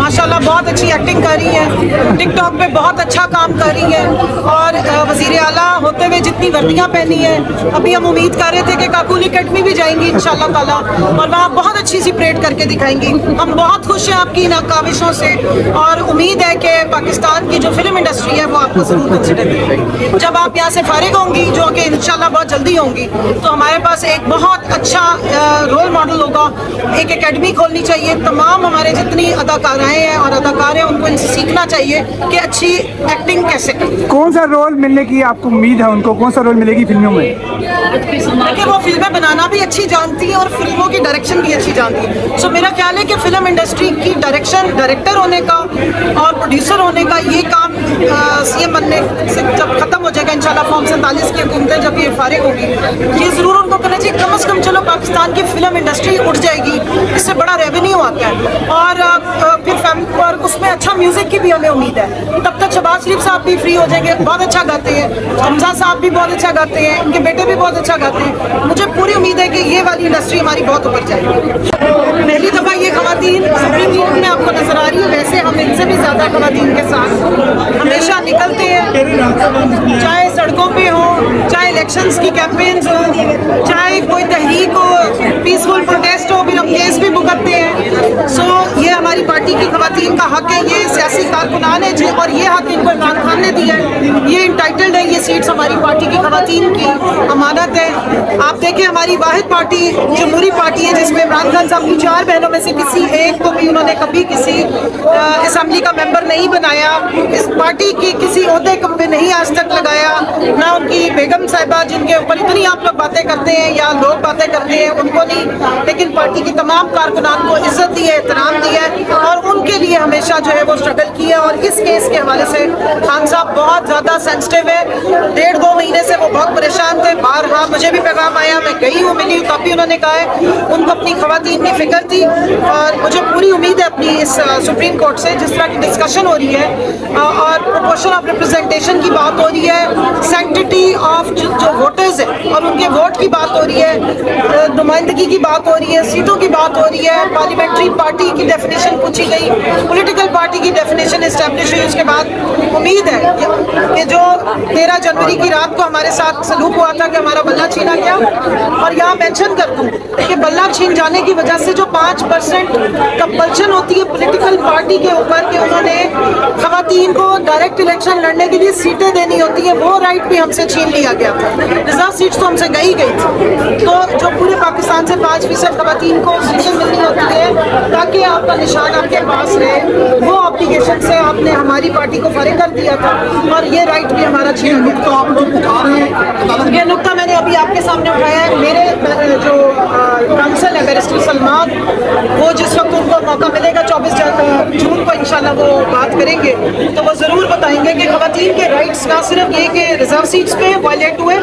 माशाल्लाह बहुत अच्छी एक्टिंग कर रही है, टिकटॉक पे बहुत अच्छा काम कर रही है और वज़ीर आला होते हुए जितनी वर्दियाँ पहनी है, अभी हम उम्मीद कर रहे थे कि काकूल एकेडमी भी जाएंगी इंशाल्लाह ताला और वहाँ बहुत अच्छी सी परेड करके दिखाएंगी। हम बहुत खुश हैं आपकी इन काविशों से और उम्मीद है कि पाकिस्तान की जो फिल्म इंडस्ट्री है वो आपको ज़रूर कंसिडर करेगी। जब आप यहाँ से फारिग होंगी, जो कि इंशाल्लाह बहुत जल्दी होंगी, तो हमारे पास एक बहुत अच्छा रोल मॉडल होगा। एक एकेडमी खोलनी चाहिए, तमाम हमारे जितनी अदाकाराएँ हैं और अदाकार हैं उनको इनसे सीखना चाहिए कि अच्छी एक्टिंग कैसे करें। कौन सा रोल मिलने की आपको उम्मीद है, उनको कौन सा रोल मिलेगी फिल्मों में? देखिए वो फिल्में बनाना भी अच्छी जानती हैं और फिल्मों की डायरेक्शन भी अच्छी जानती है। सो मेरा ख्याल है कि फिल्म इंडस्ट्री की डायरेक्शन, डायरेक्टर होने का और प्रोड्यूसर होने का ये काम सीएम बनने से जब खत्म हो जाएगा इंशाल्लाह, फॉर्म 47 की हुकूमतें जब ये फारिग होगी, ये ज़रूर उनको करना चाहिए। कम से कम चलो पाकिस्तान की फिल्म इंडस्ट्री उठ जाएगी, इससे बड़ा रेवेन्यू आता है और फिर और उसमें अच्छा म्यूज़िक की भी हमें उम्मीद है। तब तक शहबाज शरीफ साहब भी फ्री हो जाएंगे, बहुत अच्छा गाते हैं, हमजा साहब भी बहुत अच्छा गाते हैं, उनके बेटे भी बहुत अच्छा गाते हैं। मुझे पूरी उम्मीद है कि ये वाली इंडस्ट्री हमारी बहुत ऊपर जाएगी। पहली दफ़ा ये खवातीन सुप्रीम कोर्ट में आपको नजर आ रही है, वैसे हम इनसे भी ज़्यादा खवातीन के साथ हमेशा निकलते हैं, चाहे सड़कों पे हो, चाहे इलेक्शंस की कैंपेन्स हो, चाहे कोई तहरीक हो, पीसफुल प्रोटेस्ट हो, फिर हम केस भी भुगतते हैं। सो ये हमारी पार्टी की खवातीन का हक है, ये सियासी कारकुनान है और ये हक इनको इमरान खान ने दिया है, ये इंटाइटल्ड है, ये सीट्स हमारी पार्टी की खवातीन की अमानत है। आप देखें हमारी वाहिद पार्टी जमहूरी पार्टी है जिसमें इमरान खान साहब की 4 बहनों में से किसी एक को भी उन्होंने कभी किसी असेंबली का मेंबर नहीं बनाया, इस पार्टी की किसी ओहदे पे नहीं आज तक लगाया, ना उनकी बेगम साहिबा जिनके ऊपर इतनी आप लोग बातें करते हैं या लोग बातें करते हैं उनको नहीं, लेकिन पार्टी की तमाम कारकुनान को इज्जत दी है, एहतराम दिया है और उनके लिए हमेशा जो है वो स्ट्रगल किया। और इस केस के हवाले से खान साहब बहुत ज़्यादा सेंसिटिव है, 1.5-2 महीने से वो बहुत परेशान थे। बारहा मुझे भी पैगाम आया, मैं गई हूँ, मिली, तब भी उन्होंने कहा है उनको अपनी खवातीन की फिक्र थी और मुझे पूरी उम्मीद है अपनी इस सुप्रीम कोर्ट से जिस तरह की डिस्कशन हो रही है और प्रोपोर्शन ऑफ रिप्रेजेंटेशन की बात हो रही है, सैंक्टिटी ऑफ जो वोटर्स है और उनके वोट की बात हो रही है, नुमाइंदगी की बात हो रही है, सीटों की बात हो रही है, पार्लियामेंट्री पार्टी की डेफिनेशन पूछी गई, पॉलिटिकल पार्टी की डेफिनेशन एस्टेब्लिश हुई। उसके बाद उम्मीद है कि जो 13 जनवरी की रात को हमारे साथ सलूक हुआ था कि हमारा बल्ला छीना गया, और यहाँ मेंशन कर दूँ कि बल्ला छीन जाने की वजह से जो 5% कंपल्शन होती है पॉलिटिकल पार्टी के ऊपर कि उन्होंने खवातीन को डायरेक्ट इलेक्शन लड़ने के लिए सीटें देनी होती है, वो राइट भी हमसे छीन लिया गया था। रिजर्व सीट्स तो हमसे गई थी, तो जो पूरे पाकिस्तान से 5% खवातीन को सीटें मिलनी होती है ताकि आपका निशान आपके पास रहे, वो ऑब्लिगेशन से आपने हमारी पार्टी को फारिग कर दिया था और ये राइट भी हमारा छीन गया। तो आप लोग उठा रहे हैं, ये नुकता मैंने अभी आपके सामने उठाया है। मेरे जो काउंसिल है बैरिस्टर सलमान, वो जिस वक्त उनको मौका मिलेगा 24 जून को इंशाल्लाह वो बात करेंगे, तो वो ज़रूर बताएंगे कि खवातीन के राइट्स ना सिर्फ ये कि रिजर्व सीट्स पे वायलेट हुए,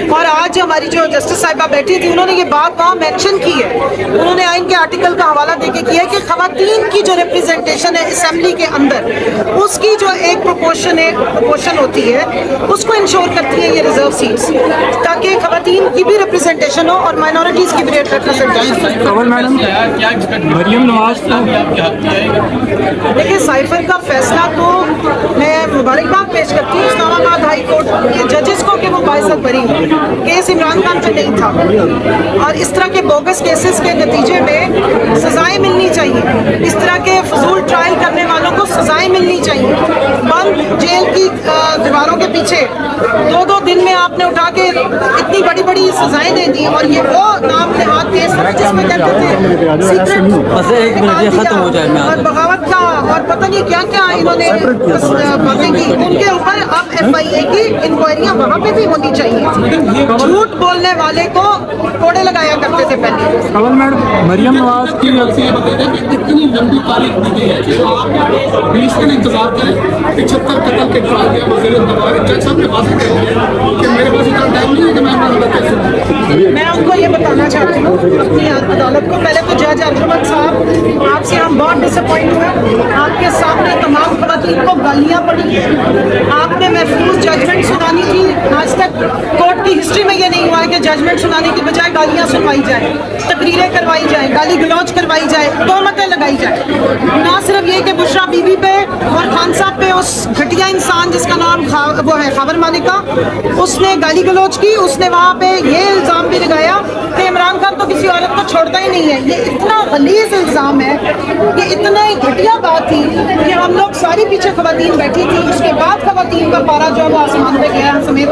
और आज हमारी जो जस्टिस साहिबा बैठी थी उन्होंने ये बात वहाँ मेंशन की है, उन्होंने आइन के आर्टिकल का हवाला देके किया है कि खवातीन की जो रिप्रेजेंटेशन है असेंबली के अंदर, उसकी जो एक प्रोपोर्शन होती है उसको इंश्योर करती है ये रिजर्व सीट्स, ताकि खवातीन की भी रिप्रेजेंटेशन हो और माइनॉरिटीज़ की भी रिप्रेजेंटेशन हो। मरियम नवाज देखिए साइफर का फैसला तो मैं मुबारकबाद पेश करती हूँ इस्लामाबाद हाई कोर्ट के जजेस को कि वो बाइज्जत बरी, केस इमरान खान पे नहीं था और इस तरह के बोगस केसेस के नतीजे में सजाएं मिलनी चाहिए, इस तरह के फजूल ट्रायल करने वालों को सजाएं मिलनी चाहिए। बंद जेल की दीवारों के पीछे 2-2 दिन में आपने उठा के इतनी बड़ी बड़ी सजाएं दे दी, और ये वो नाम ने हाथ केस जिसमें कहते थे सीक्रेट खत्म हो जाए और बगावत का और पता नहीं क्या क्या इन्होंने बातें की, उनके ऊपर अब FIA की इंक्वायरियां वहाँ पे भी होनी चाहिए। झूठ बोलने वाले को कोड़े लगाया करते थे पहले। कवल मैडम, मरियम नवाज की इतनी लंबी तारीख दी गई है कि आप 20 दिन इंतजार करें, 75 कतल के ट्रायल दिया वज़ीर दरबार जज साहब ने वाज़ेह कह दिया कि मेरे पास इतना टाइम नहीं है कि मैं अपना कैसे। मैं उनको ये बताना चाहती हूँ अपनी अदालत को, पहले तो जज अर्जुमन साहब आपसे हम बहुत डिसअपॉइंट हुए, आपके सामने तमाम खवातीन को गालियाँ पड़ी, आपने महफूज जजमेंट सुनानी थी, आज तक कोर्ट की कभी हिस्ट्री में ये नहीं हुआ है कि जजमेंट सुनाने की बजाय गालियां सुनवाई जाए, तकरीरें करवाई जाए, गाली गलौज करवाई जाए, तोहमतें लगाई जाए। ना सिर्फ ये कि बुशरा बीबी पे और खान साहब पे उस घटिया इंसान जिसका नाम वो है खबर मालिका, उसने गाली गलौज की, उसने वहाँ पे ये इल्ज़ाम भी लगाया कि इमरान खान तो किसी औरत को छोड़ता ही नहीं है। ये इतना गलीज़ इल्ज़ाम है, ये इतना ही घटिया बात थी कि हम लोग सारी पीछे खवातीन बैठी थी, उसके बाद खवातीन का पारा जो है वो आसमान पे गया समेत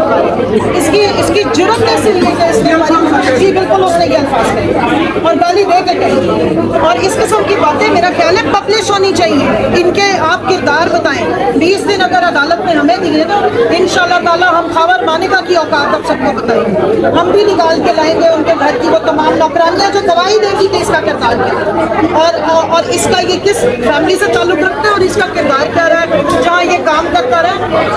इसकी जुर्रत कैसे हुई कि इसने हमारी जी बिल्कुल उसने ये अल्फाज कहे और गाली दे के कही। और इस किस्म की बातें मेरा ख्याल है पब्लिश होनी चाहिए। इनके आप किरदार बताएं। 20 दिन अगर अदालत ने हमें दिए तो इंशाल्लाह ताला हम खबर मानिका की औकात अब सबको बताएंगे। हम भी निकाल के लाएंगे उनके घर की वो तमाम नौकरानियां जो गवाही देगी कि इसका किरदार क्या और इसका ये किस फैमिली से ताल्लुक रखता है और इसका किरदार क्या रहा है, जहाँ ये काम करता रहा।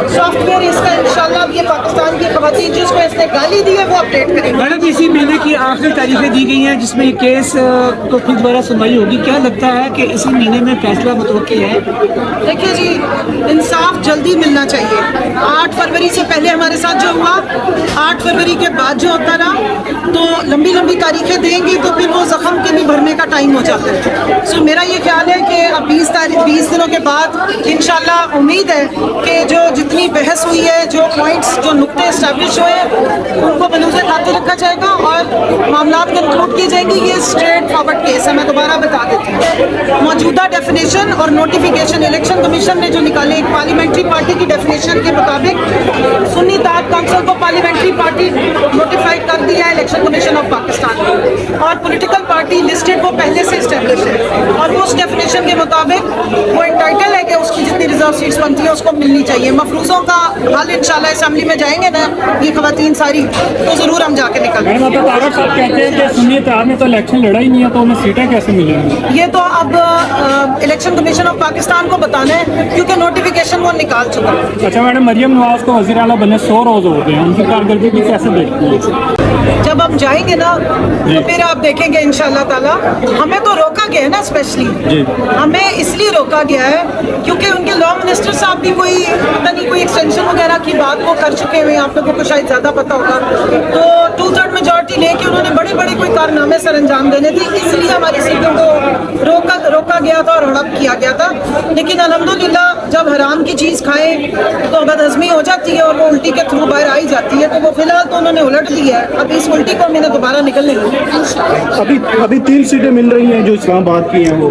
सॉफ्टवेयर इसका इंशाल्लाह ये पाकिस्तान की खवातीन जिसको इसने गाली दी है वो अपडेट करेंगे। मैडम, इसी महीने की आखिरी तारीखें दी गई हैं जिसमें ये केस को फिर दोबारा सुनवाई होगी। क्या लगता है कि इसी महीने में फैसला मुतवक्की है? देखिए जी, इंसाफ जल्दी मिलना चाहिए। 8 फरवरी से पहले हमारे साथ जो हुआ, 8 फरवरी के बाद जो होता रहा, तो लंबी लंबी तारीखें देंगी तो फिर वो जख्म के भी भरने का टाइम हो जाता है। सो मेरा ये ख्याल है कि अब 20 दिनों के बाद इंशाल्लाह उम्मीद है कि जो जितनी बहस हुई है, जो पॉइंट्स जो नुक्ते इस्टेब्लिश हुए उनको बलूज़ खाते रखा जाएगा और मामला कंक्लूड किए जाएंगे। ये स्ट्रेट फॉरवर्ड केस है, मैं दोबारा बता देती हूँ। मौजूदा डेफिनेशन और नोटिफिकेशन इलेक्शन कमीशन ने जो निकाले, एक पार्लियामेंट्री पार्टी की डेफिनेशन के मुताबिक सुन्नी इत्तेहाद काउंसिल को पार्लियामेंट्री पार्टी नोटिफाई कर दिया है इलेक्शन कमीशन ऑफ पाकिस्तान ने, और पॉलिटिकल पार्टी लिस्टेड वो पहले से इस्टेब्लिश है और उस डेफिनेशन के मुताबिक वो इंटाइटल है कि उसकी जितनी रिजर्व सीट्स बनती है उसको मिलनी चाहिए। मफरूज़ों का हल इंशाल्लाह असेंबली में जाएंगे ना ये खवातीन सारी, तो ज़रूर हम जाके निकल। मैडम, अब तारक साहब कहते हैं कि सुन्नी इत्तेहाद ने तो इलेक्शन लड़ा ही नहीं है, तो उन्हें सीटें कैसे मिलेंगी? ये तो अब इलेक्शन कमीशन ऑफ पाकिस्तान को बताना है क्योंकि नोटिफिकेशन वो निकाल चुका है। अच्छा मैडम, मरियम नवाज को वज़ीर आला बनने 100 रोज़ हो गए हैं, उनकी कारकर्दगी कैसे देखती हैं? जब हम जाएंगे ना तो फिर आप देखेंगे इंशाल्लाह ताला। हमें तो रोका गया है ना, स्पेशली हमें इसलिए रोका गया है क्योंकि उनके लॉ मिनिस्टर साहब भी कोई पता नहीं कोई एक्सटेंशन वगैरह की बात को कर चुके हुए हैं, आप लोगों को शायद ज़्यादा पता होगा। तो 2/3 मेजॉरिटी लेके उन्होंने बड़े बड़े कोई कारनामे सर अंजाम देने थे, इसलिए हमारी सीटों को रोका गया था और हड़प किया गया था। लेकिन अल्हम्दुलिल्लाह जब हराम की चीज़ खाएं तो बदहज़मी हो जाती है और वो उल्टी के थ्रू बाहर आई जाती है। तो वो फिलहाल तो उन्होंने उलट दी है, अब इस उल्टी को मैंने दोबारा निकलने दी। अभी 3 सीटें मिल रही हैं जो इस्लामाबाद की हैं वो